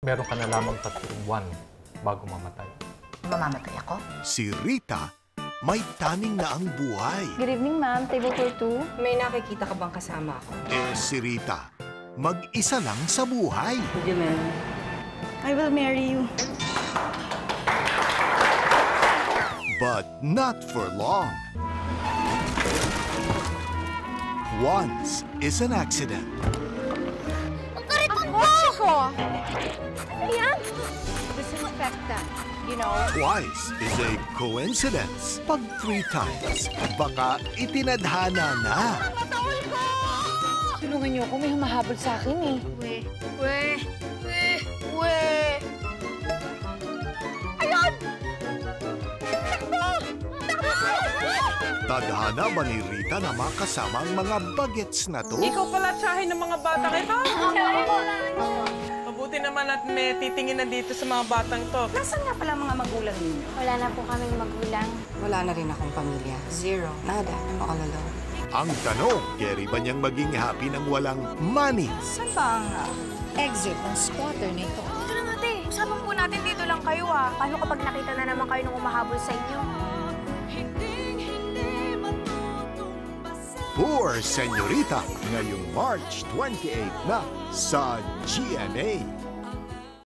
meron ka na lamang 3 buwan bago mamatay. Mamamatay ako? Si Rita, may taning na ang buhay. Good evening, ma'am. Table for 2. May nakikita ka bang kasama ako? Si Rita, mag-isa lang sa buhay. Would you marry me? I will marry you. But not for long. Once is an accident. Ang kotse ko! Ano yan? Disinfectant, you know? Twice is a coincidence. Pag 3 times, baka itinadhana na. Tulungan niyo ako. May humahabol sa akin eh. We. Ayun! Tadhana ba ni Rita na makasama ang mga bagets na to? Ikaw pala tsahin ng mga bata kita. Mabuti naman at may titingin na dito sa mga batang to. Nasaan nga pala mga magulang ninyo? Wala na po kaming magulang. Wala na rin akong pamilya. Zero. Nada. I'm all alone. Ang tanong, carry ba niyang maging happy nang walang money? Saan ba ang exit ng squatter nito? Dito lang ate. Usapan po natin dito lang kayo ah. Paano kapag nakita na naman kayo nung umahabol sa inyo? Poor Señorita, ngayong March 28 na sa GMA.